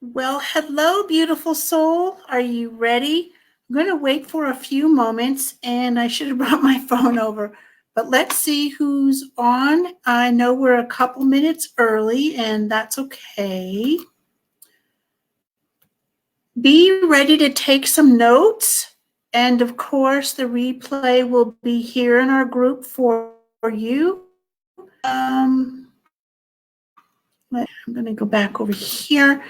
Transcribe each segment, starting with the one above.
Well, hello, beautiful soul. Are you ready? I'm going to wait for a few moments, and I should have brought my phone over. But let's see who's on. I know we're a couple minutes early, and that's okay. Be ready to take some notes. And of course, the replay will be here in our group for you. I'm going to go back over here.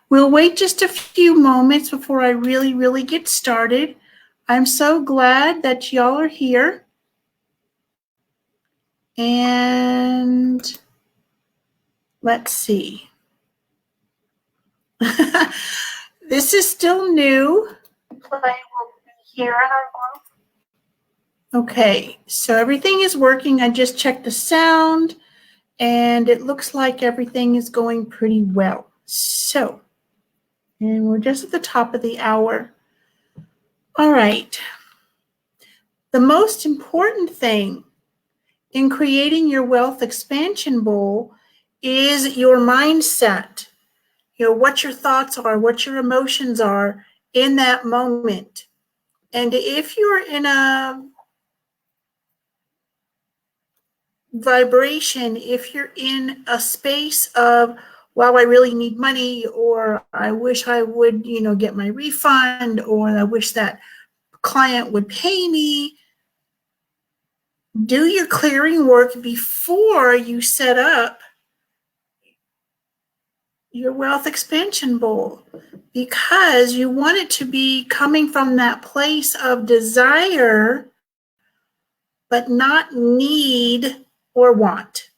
We'll wait just a few moments before I really get started. I'm so glad that y'all are here. And let's see. This is still new. Play will be here in our group. Okay, so everything is working. I just checked the sound, and it looks like everything is going pretty well. So, and we're just at the top of the hour. All right. The most important thing in creating your wealth expansion goal is your mindset. What your thoughts are, what your emotions are in that moment. And if you're in a vibration, if you're in a space of, wow, I really need money, or I wish I would, get my refund, or I wish that client would pay me, do your clearing work before you set up your wealth expansion goal, because you want it to be coming from that place of desire, but not need or want.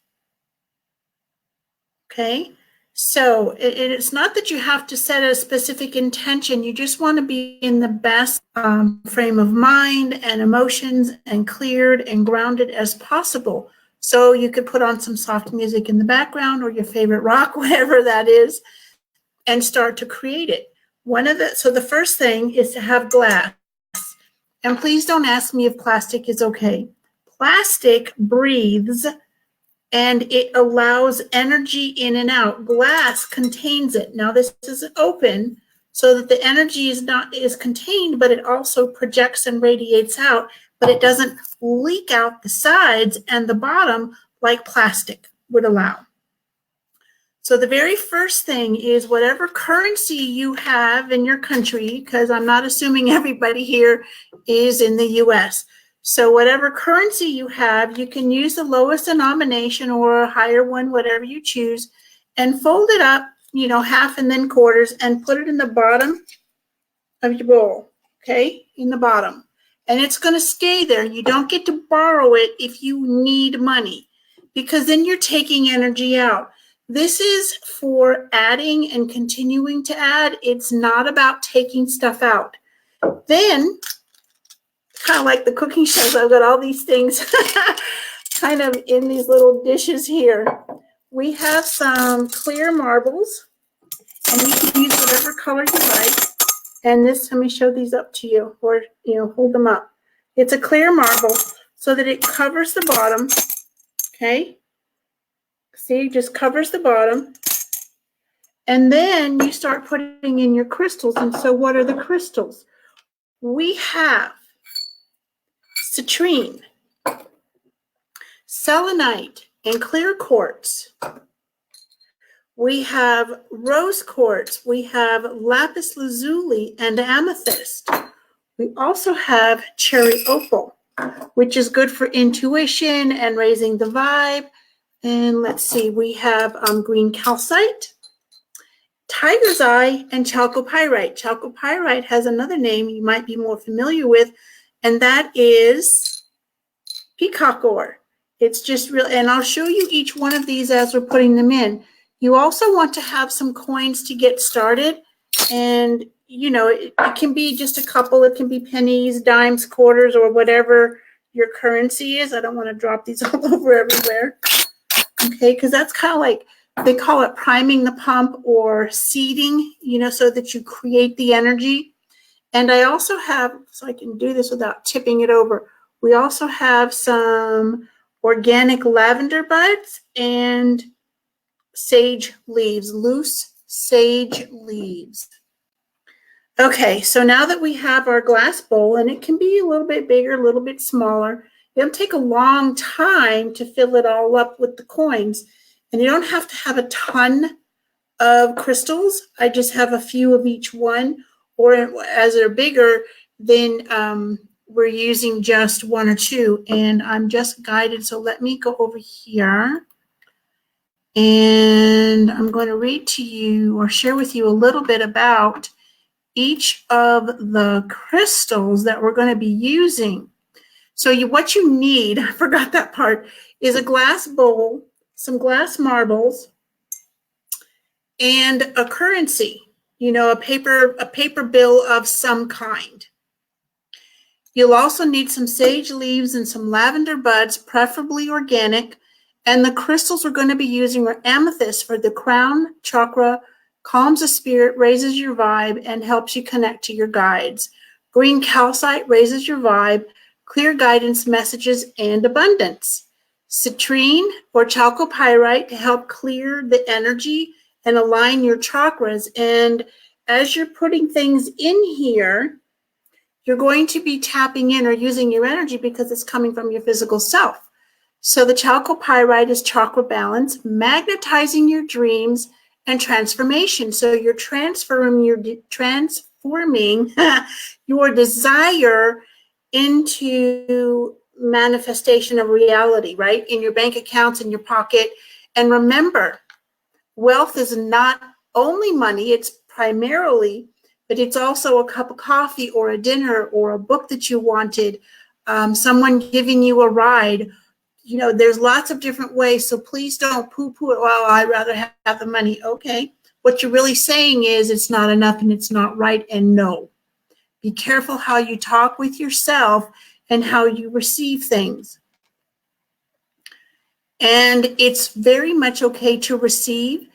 Okay? So it's not that you have to set a specific intention. You just want to be in the best frame of mind and emotions and cleared and grounded as possible. So you could put on some soft music in the background or your favorite rock, whatever that is, and start to create it. So the first thing is to have glass. And please don't ask me if plastic is okay. Plastic breathes and it allows energy in and out. Glass contains it. Now this is open so that the energy is contained, but it also projects and radiates out, but it doesn't leak out the sides and the bottom like plastic would allow. So the very first thing is whatever currency you have in your country, because I'm not assuming everybody here is in the US. So whatever currency you have, you can use the lowest denomination or a higher one, whatever you choose, and fold it up, half and then quarters, and put it in the bottom of your bowl, okay, in the bottom. And it's going to stay there. You don't get to borrow it if you need money, because then you're taking energy out. This is for adding and continuing to add. It's not about taking stuff out. Then, kind of like the cooking shows, I've got all these things kind of in these little dishes here. We have some clear marbles, and you can use whatever color you like. And let me show these up to you, or, hold them up. It's a clear marble so that it covers the bottom, okay? See, it just covers the bottom. And then you start putting in your crystals. And so what are the crystals? We have citrine, selenite, and clear quartz. We have rose quartz. We have lapis lazuli and amethyst. We also have cherry opal, which is good for intuition and raising the vibe. And let's see, we have green calcite, tiger's eye, and chalcopyrite. Chalcopyrite has another name you might be more familiar with, and that is peacock ore. It's just real, and I'll show you each one of these as we're putting them in. You also want to have some coins to get started, and it can be just a couple. It can be pennies, dimes, quarters, or whatever your currency is. I don't want to drop these all over everywhere. Okay, because that's kind of like, they call it priming the pump or seeding, so that you create the energy. And I also have, so I can do this without tipping it over, we also have some organic lavender buds and sage leaves, loose sage leaves. Okay, so now that we have our glass bowl, and it can be a little bit bigger, a little bit smaller, it'll take a long time to fill it all up with the coins. And you don't have to have a ton of crystals. I just have a few of each one, or as they're bigger, then we're using just one or two. And I'm just guided, so let me go over here. And I'm going to read to you or share with you a little bit about each of the crystals that we're going to be using. So what you need, I forgot that part, is a glass bowl, some glass marbles, and a currency, a paper bill of some kind. You'll also need some sage leaves and some lavender buds, preferably organic. And the crystals we're going to be using are amethyst for the crown chakra, calms the spirit, raises your vibe, and helps you connect to your guides. Green calcite raises your vibe, clear guidance messages, and abundance. Citrine or chalcopyrite to help clear the energy and align your chakras. And as you're putting things in here, you're going to be tapping in or using your energy because it's coming from your physical self. So the chalcopyrite is chakra balance, magnetizing your dreams and transformation. So you're transforming your desire into manifestation of reality, right? In your bank accounts, in your pocket. And remember, wealth is not only money, it's primarily, but it's also a cup of coffee or a dinner or a book that you wanted, someone giving you a ride. There's lots of different ways, so please don't poo-poo it. Well, I'd rather have the money. Okay. What you're really saying is it's not enough and it's not right, and no. Be careful how you talk with yourself and how you receive things. And it's very much okay to receive.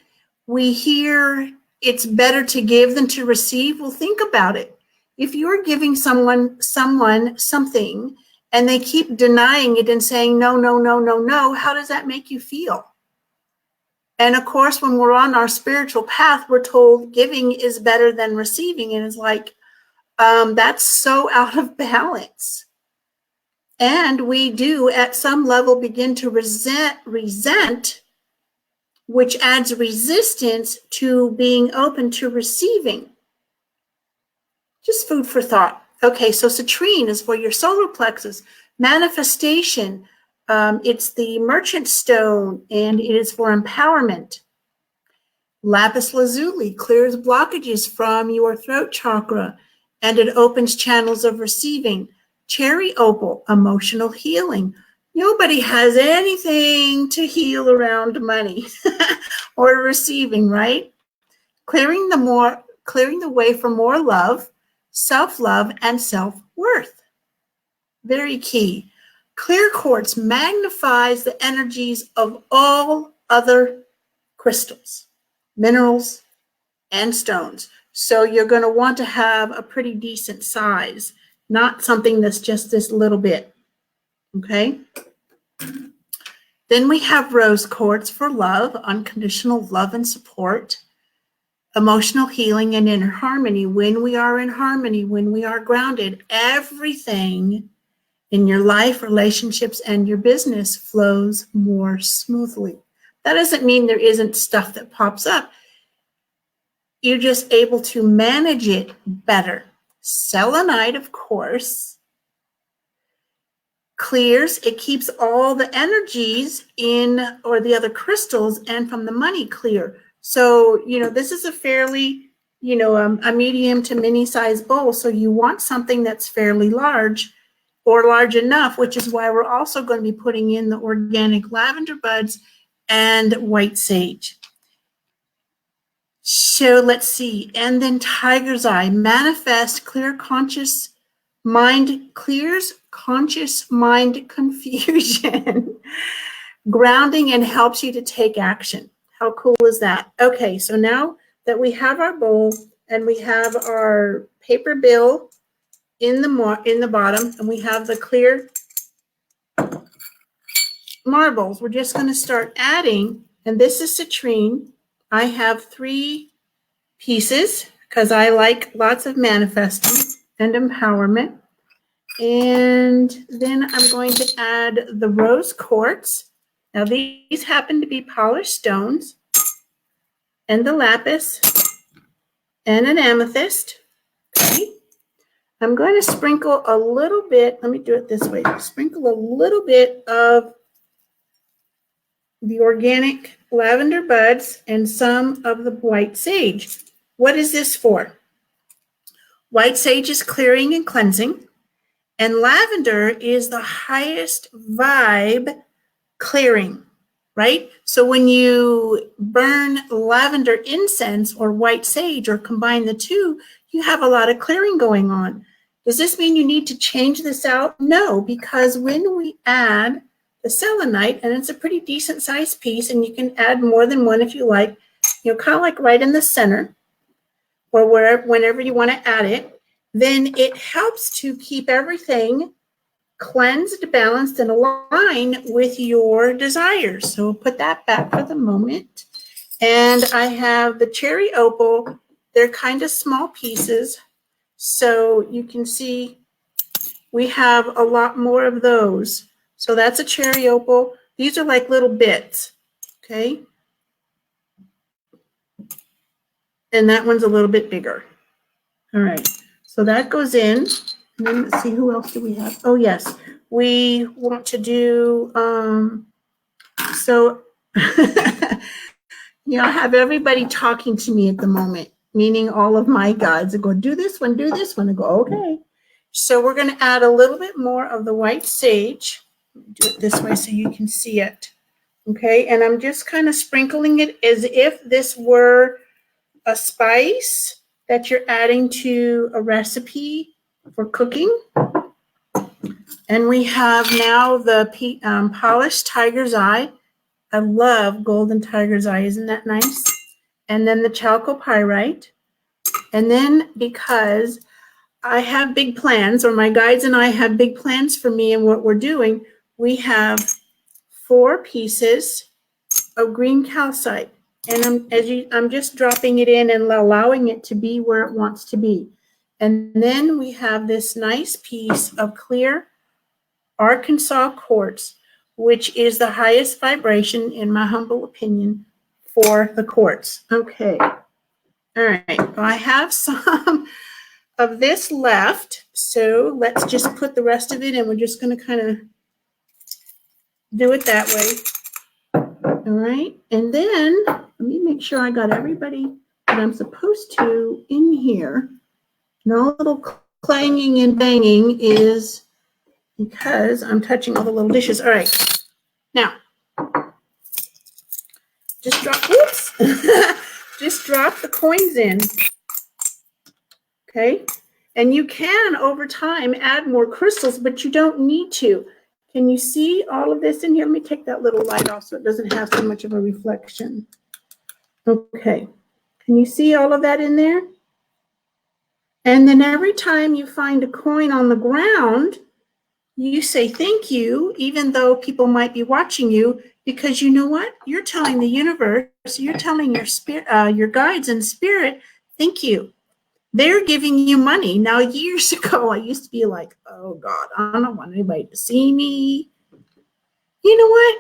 We hear it's better to give than to receive. Well, think about it. If you're giving someone something and they keep denying it and saying, no, no, no, no, no, how does that make you feel? And of course, when we're on our spiritual path, we're told giving is better than receiving. And it's like, that's so out of balance. And we do at some level begin to resent, which adds resistance to being open to receiving. Just food for thought. Okay, so citrine is for your solar plexus, manifestation. It's the merchant stone, and it is for empowerment. Lapis lazuli clears blockages from your throat chakra, and it opens channels of receiving. Cherry opal, emotional healing. Nobody has anything to heal around money or receiving, right? Clearing the way for more love, self-love, and self-worth. Very key. Clear quartz magnifies the energies of all other crystals, minerals, and stones. So you're going to want to have a pretty decent size, not something that's just this little bit. Okay? Then we have rose quartz for love, unconditional love and support, emotional healing, and inner harmony. When we are in harmony, when we are grounded, everything in your life, relationships, and your business flows more smoothly. That doesn't mean there isn't stuff that pops up. You're just able to manage it better. Selenite, of course, clears. It keeps all the energies in, or the other crystals, and from the money clear. So, this is a fairly, a medium to mini size bowl. So you want something that's fairly large or large enough, which is why we're also going to be putting in the organic lavender buds and white sage. So let's see. And then tiger's eye, manifest, clears conscious mind confusion, grounding, and helps you to take action. How cool is that? Okay, so now that we have our bowl and we have our paper bill in the bottom, and we have the clear marbles, we're just going to start adding, and this is citrine. I have 3 pieces because I like lots of manifesting and empowerment. And then I'm going to add the rose quartz. Now these happen to be polished stones, and the lapis, and an amethyst. Okay. I'm going to sprinkle a little bit, let me do it this way, sprinkle a little bit of the organic lavender buds and some of the white sage. What is this for? White sage is clearing and cleansing, and lavender is the highest vibe clearing, right? So when you burn lavender incense or white sage or combine the two, you have a lot of clearing going on. Does this mean you need to change this out? No, because when we add the selenite, and it's a pretty decent sized piece, and you can add more than one if you like, you know, kind of like right in the center or wherever, whenever you want to add it, then it helps to keep everything cleansed, balanced, and aligned with your desires. So we'll put that back for the moment. And I have the cherry opal. They're kind of small pieces. So you can see we have a lot more of those. So that's a cherry opal. These are like little bits, okay? And that one's a little bit bigger. All right, so that goes in. And then let's see, who else do we have? Oh, yes, we want to do, so, you know, I have everybody talking to me at the moment, meaning all of my guides. I go, do this one, do this one. I go, okay. So we're going to add a little bit more of the white sage. Do it this way so you can see it. Okay, and I'm just kind of sprinkling it as if this were a spice that you're adding to a recipe for cooking. And we have now the polished tiger's eye. I love golden tiger's eye. Isn't that nice? And then the chalcopyrite. And then because I have big plans, or my guides and I have big plans for me and what we're doing, we have 4 pieces of green calcite. And I'm just dropping it in and allowing it to be where it wants to be. And then we have this nice piece of clear Arkansas quartz, which is the highest vibration, in my humble opinion, for the quartz. Okay. All right. Well, I have some of this left. So let's just put the rest of it in. We're just going to kind of do it that way. All right. And then let me make sure I got everybody that I'm supposed to in here. No little clanging and banging is because I'm touching all the little dishes. All right. Now, just drop, oops, just drop the coins in. Okay. And you can, over time, add more crystals, but you don't need to. Can you see all of this in here? Let me take that little light off so it doesn't have so much of a reflection. Okay. Can you see all of that in there? And then every time you find a coin on the ground, you say thank you, even though people might be watching you, because you know what? You're telling the universe, you're telling your spirit, your guides and spirit, thank you. They're giving you money. Now, years ago, I used to be like, oh God, I don't want anybody to see me. You know what?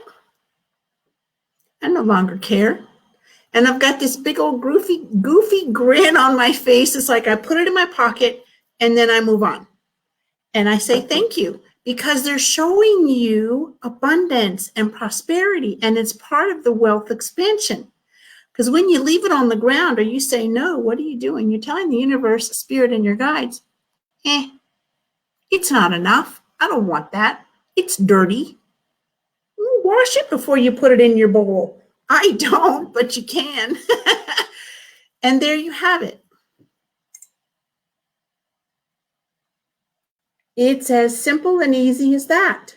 I no longer care. And I've got this big old goofy grin on my face. It's like I put it in my pocket and then I move on. And I say thank you, because they're showing you abundance and prosperity, and it's part of the wealth expansion. Because when you leave it on the ground or you say no, what are you doing? You're telling the universe, spirit, and your guides, it's not enough. I don't want that. It's dirty. Wash it before you put it in your bowl. I don't, but you can. And there you have it. It's as simple and easy as that.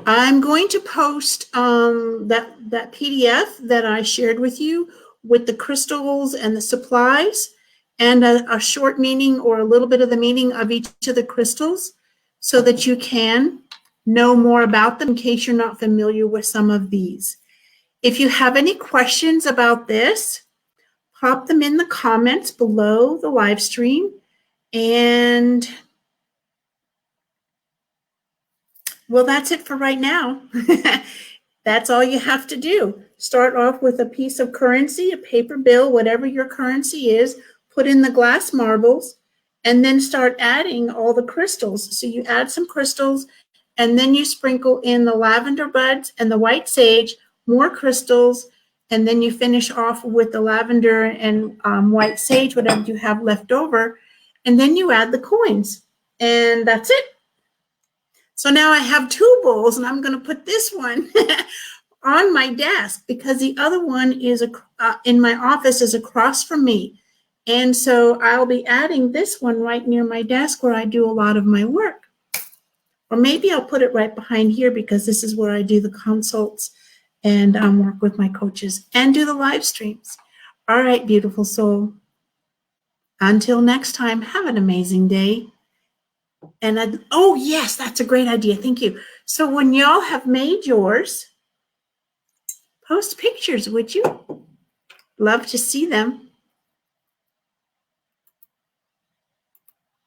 I'm going to post that PDF that I shared with you with the crystals and the supplies and a short meaning or a little bit of the meaning of each of the crystals so that you can know more about them in case you're not familiar with some of these. If you have any questions about this, pop them in the comments below the live stream. And well, that's it for right now. That's all you have to do. Start off with a piece of currency, a paper bill, whatever your currency is, put in the glass marbles, and then start adding all the crystals. So you add some crystals, and then you sprinkle in the lavender buds and the white sage, more crystals, and then you finish off with the lavender and white sage, whatever you have left over, and then you add the coins. And that's it. So now I have 2 bowls, and I'm going to put this one on my desk because the other one is in my office is across from me. And so I'll be adding this one right near my desk where I do a lot of my work. Or maybe I'll put it right behind here because this is where I do the consults and work with my coaches and do the live streams. All right, beautiful soul. Until next time, have an amazing day. And oh, yes, that's a great idea. Thank you. So when y'all have made yours, post pictures, would you? Love to see them.